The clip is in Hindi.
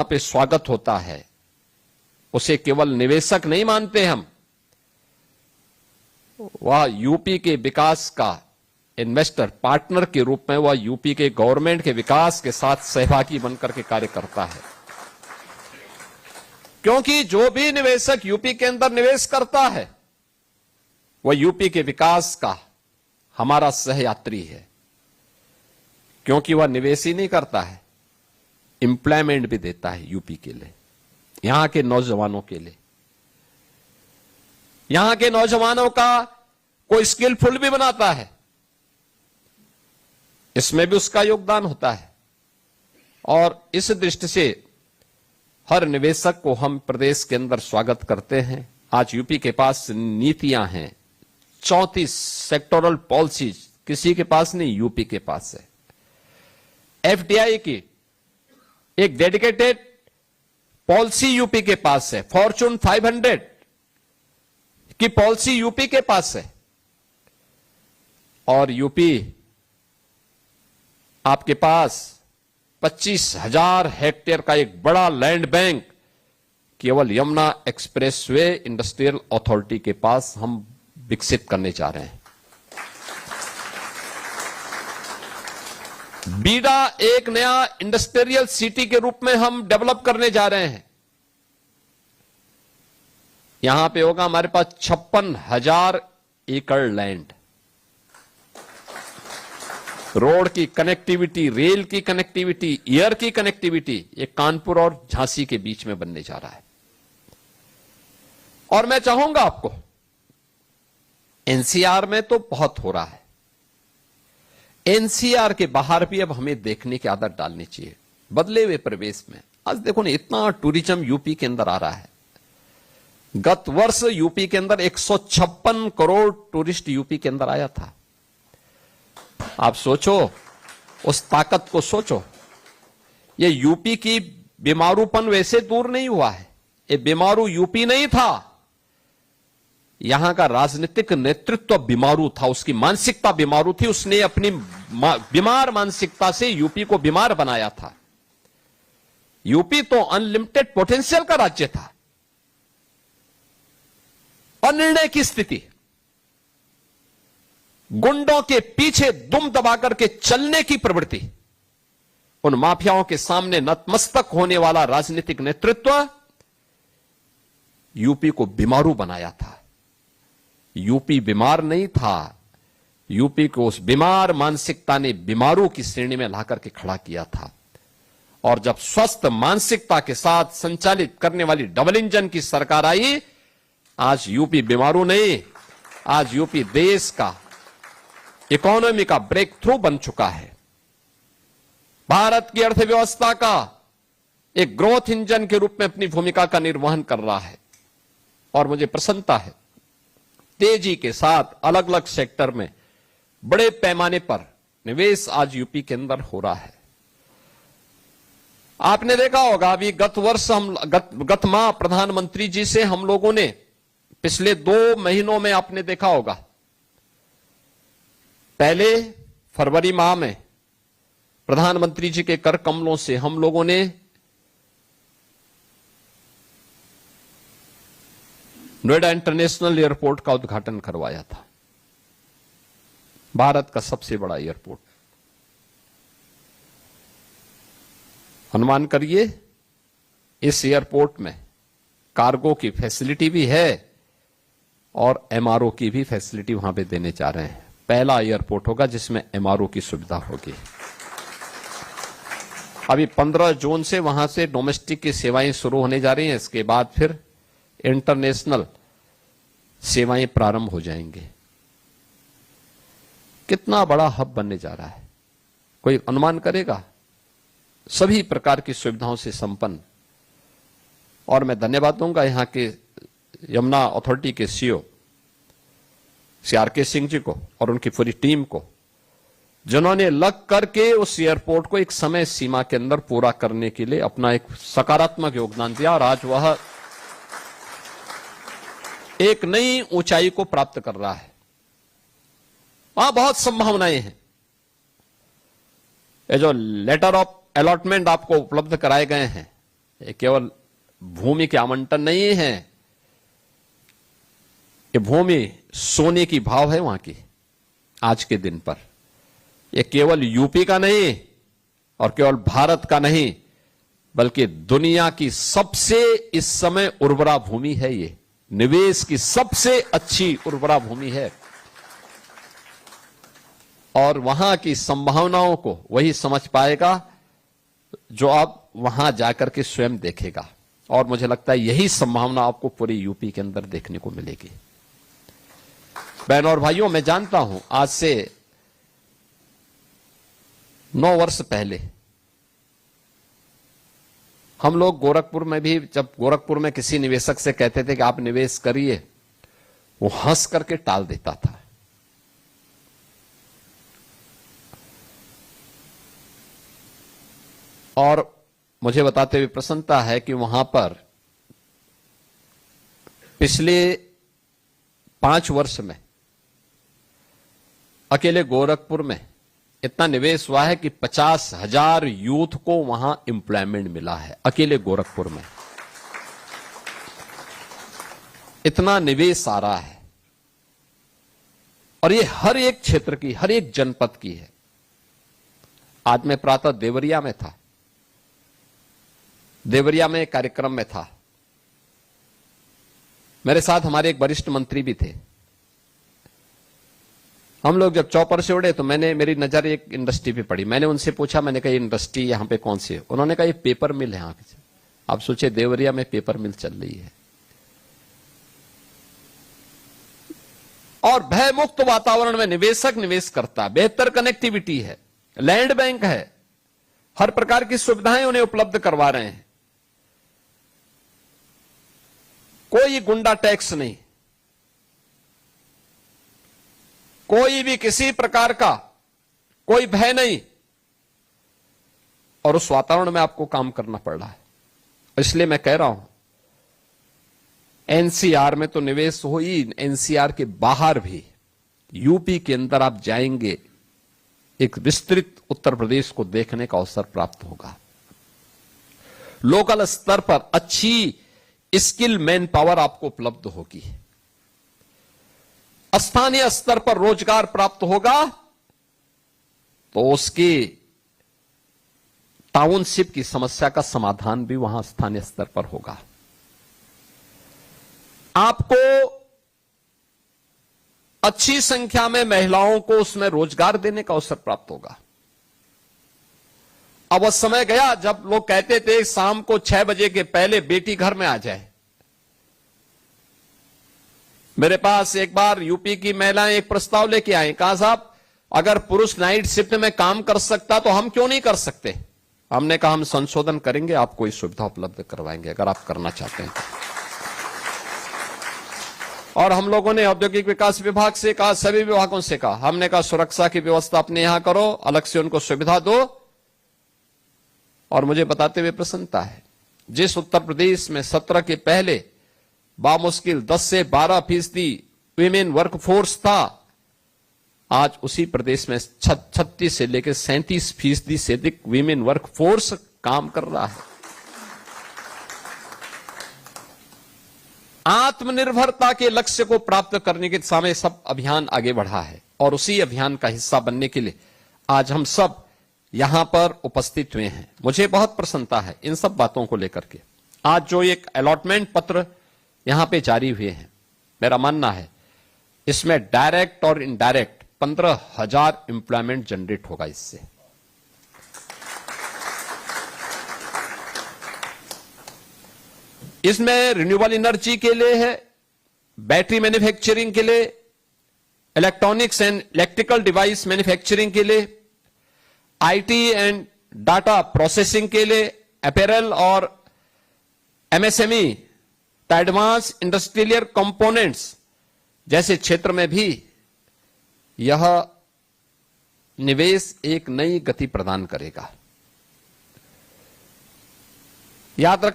पे स्वागत होता है, उसे केवल निवेशक नहीं मानते हम, वह यूपी के विकास का इन्वेस्टर पार्टनर के रूप में वह यूपी के गवर्नमेंट के विकास के साथ सहभागी बनकर के कार्य करता है। क्योंकि जो भी निवेशक यूपी के अंदर निवेश करता है वह यूपी के विकास का हमारा सहयात्री है। क्योंकि वह निवेश ही नहीं करता है, एम्प्लॉयमेंट भी देता है यूपी के लिए, यहां के नौजवानों के लिए। यहां के नौजवानों का कोई स्किलफुल भी बनाता है, इसमें भी उसका योगदान होता है। और इस दृष्टि से हर निवेशक को हम प्रदेश के अंदर स्वागत करते हैं। आज यूपी के पास नीतियां हैं, 34 सेक्टोरल पॉलिसीज किसी के पास नहीं, यूपी के पास है। एफडीआई की एक डेडिकेटेड पॉलिसी यूपी के पास है, फॉर्च्यून 500 की पॉलिसी यूपी के पास है। और यूपी आपके पास 25,000 हेक्टेयर का एक बड़ा लैंड बैंक केवल यमुना एक्सप्रेसवे इंडस्ट्रियल अथॉरिटी के पास हम विकसित करने जा रहे हैं। बीडा एक नया इंडस्ट्रियल सिटी के रूप में हम डेवलप करने जा रहे हैं। यहां पे होगा हमारे पास 56,000 एकड़ लैंड, रोड की कनेक्टिविटी, रेल की कनेक्टिविटी, एयर की कनेक्टिविटी, ये कानपुर और झांसी के बीच में बनने जा रहा है। और मैं चाहूंगा आपको, एनसीआर में तो बहुत हो रहा है, एनसीआर के बाहर भी अब हमें देखने की आदत डालनी चाहिए। बदले हुए परिवेश में आज देखो ना, इतना टूरिज्म यूपी के अंदर आ रहा है। गत वर्ष यूपी के अंदर 156 करोड़ टूरिस्ट यूपी के अंदर आया था। आप सोचो, उस ताकत को सोचो। ये यूपी की बीमारूपन वैसे दूर नहीं हुआ है, ये बीमारू यूपी नहीं था, यहां का राजनीतिक नेतृत्व बीमारू था, उसकी मानसिकता बीमारू थी। उसने अपनी बीमार मानसिकता से यूपी को बीमार बनाया था। यूपी तो अनलिमिटेड पोटेंशियल का राज्य था। अनिर्णय की स्थिति, गुंडों के पीछे दुम दबा करके चलने की प्रवृत्ति, उन माफियाओं के सामने नतमस्तक होने वाला राजनीतिक नेतृत्व यूपी को बीमारू बनाया था। यूपी बीमार नहीं था, यूपी को उस बीमार मानसिकता ने बीमारू की श्रेणी में लाकर के खड़ा किया था। और जब स्वस्थ मानसिकता के साथ संचालित करने वाली डबल इंजन की सरकार आई, आज यूपी बीमारू नहीं, आज यूपी देश का इकोनॉमी का ब्रेक थ्रू बन चुका है। भारत की अर्थव्यवस्था का एक ग्रोथ इंजन के रूप में अपनी भूमिका का निर्वहन कर रहा है। और मुझे प्रसन्नता है, तेजी के साथ अलग अलग सेक्टर में बड़े पैमाने पर निवेश आज यूपी के अंदर हो रहा है। आपने देखा होगा, अभी गत वर्ष गत माह प्रधानमंत्री जी से हम लोगों ने पिछले 2 महीनों में आपने देखा होगा, पहले फरवरी माह में प्रधानमंत्री जी के कर कमलों से हम लोगों ने नोएडा इंटरनेशनल एयरपोर्ट का उद्घाटन करवाया था, भारत का सबसे बड़ा एयरपोर्ट। अनुमान करिए, इस एयरपोर्ट में कार्गो की फैसिलिटी भी है और एमआरओ की भी फैसिलिटी वहां पे देने जा रहे हैं। पहला एयरपोर्ट होगा जिसमें एमआरओ की सुविधा होगी। अभी 15 जून से वहां से डोमेस्टिक की सेवाएं शुरू होने जा रही हैं, इसके बाद फिर इंटरनेशनल सेवाएं प्रारंभ हो जाएंगे। कितना बड़ा हब बनने जा रहा है, कोई अनुमान करेगा? सभी प्रकार की सुविधाओं से संपन्न। और मैं धन्यवाद दूंगा यहां के यमुना अथॉरिटी के सीईओ CRK सिंह जी को और उनकी पूरी टीम को, जिन्होंने लग करके उस एयरपोर्ट को एक समय सीमा के अंदर पूरा करने के लिए अपना एक सकारात्मक योगदान दिया। और आज वह एक नई ऊंचाई को प्राप्त कर रहा है। वहां बहुत संभावनाएं हैं। ये जो लेटर ऑफ अलॉटमेंट आपको उपलब्ध कराए गए हैं, ये केवल भूमि के आवंटन नहीं है, ये भूमि सोने की भाव है वहां की आज के दिन पर। ये केवल यूपी का नहीं और केवल भारत का नहीं, बल्कि दुनिया की सबसे इस समय उर्वरा भूमि है। ये निवेश की सबसे अच्छी उर्वरा भूमि है और वहां की संभावनाओं को वही समझ पाएगा जो आप वहां जाकर के स्वयं देखेगा। और मुझे लगता है यही संभावना आपको पूरी यूपी के अंदर देखने को मिलेगी। बहन और भाइयों, मैं जानता हूं आज से 9 वर्ष पहले हम लोग गोरखपुर में भी, जब गोरखपुर में किसी निवेशक से कहते थे कि आप निवेश करिए, वो हंस करके टाल देता था। और मुझे बताते हुए प्रसन्नता है कि वहां पर पिछले 5 वर्ष में अकेले गोरखपुर में इतना निवेश हुआ है कि 50,000 यूथ को वहां एम्प्लॉयमेंट मिला है। अकेले गोरखपुर में इतना निवेश आ रहा है और ये हर एक क्षेत्र की, हर एक जनपद की है। आज मैं प्रातः देवरिया में था, देवरिया में एक कार्यक्रम में था। मेरे साथ हमारे एक वरिष्ठ मंत्री भी थे। हम लोग जब चौपर से उड़े तो मेरी नजर एक इंडस्ट्री पे पड़ी। मैंने उनसे पूछा, मैंने कहा ये इंडस्ट्री यहां पे कौन सी है? उन्होंने कहा ये पेपर मिल है। आप सोचे देवरिया में पेपर मिल चल रही है और भय मुक्त वातावरण में निवेशक निवेश करता है। बेहतर कनेक्टिविटी है, लैंड बैंक है, हर प्रकार की सुविधाएं उन्हें उपलब्ध करवा रहे हैं। कोई गुंडा टैक्स नहीं, कोई भी किसी प्रकार का कोई भय नहीं, और उस वातावरण में आपको काम करना पड़ रहा है। इसलिए मैं कह रहा हूं एनसीआर में तो निवेश हो ही, एनसीआर के बाहर भी यूपी के अंदर आप जाएंगे, एक विस्तृत उत्तर प्रदेश को देखने का अवसर प्राप्त होगा। लोकल स्तर पर अच्छी स्किल मैन पावर आपको उपलब्ध होगी, स्थानीय स्तर पर रोजगार प्राप्त होगा, तो उसकी टाउनशिप की समस्या का समाधान भी वहां स्थानीय स्तर पर होगा। आपको अच्छी संख्या में महिलाओं को उसमें रोजगार देने का अवसर प्राप्त होगा। अब वह समय गया जब लोग कहते थे शाम को 6 बजे के पहले बेटी घर में आ जाए। मेरे पास एक बार यूपी की महिलाएं एक प्रस्ताव लेके आई, कहा साहब अगर पुरुष नाइट शिफ्ट में काम कर सकता तो हम क्यों नहीं कर सकते? हमने कहा हम संशोधन करेंगे, आपको इस सुविधा उपलब्ध करवाएंगे अगर आप करना चाहते हैं। और हम लोगों ने औद्योगिक विकास विभाग से कहा, सभी विभागों से कहा, हमने कहा सुरक्षा की व्यवस्था अपने यहां करो, अलग से उनको सुविधा दो। और मुझे बताते हुए प्रसन्नता है, जिस उत्तर प्रदेश में 17 के पहले बामुश्किल 10 से 12% वीमेन वर्कफोर्स था, आज उसी प्रदेश में 36 से लेकर 37% से अधिक वीमेन वर्कफोर्स काम कर रहा है। आत्मनिर्भरता के लक्ष्य को प्राप्त करने के दिशा में सब अभियान आगे बढ़ा है और उसी अभियान का हिस्सा बनने के लिए आज हम सब यहां पर उपस्थित हुए हैं। मुझे बहुत प्रसन्नता है इन सब बातों को लेकर के। आज जो एक अलॉटमेंट पत्र यहां पे जारी हुए हैं, मेरा मानना है इसमें डायरेक्ट और इनडायरेक्ट 15,000 एम्प्लॉयमेंट जनरेट होगा इससे। इसमें रिन्यूएबल एनर्जी के लिए है, बैटरी मैन्युफैक्चरिंग के लिए, electronics and electrical device manufacturing के लिए, आईटी एंड डाटा प्रोसेसिंग के लिए, अपैरल और एमएसएमई, एडवांस इंडस्ट्रियल कंपोनेंट्स जैसे क्षेत्र में भी यह निवेश एक नई गति प्रदान करेगा। याद रखना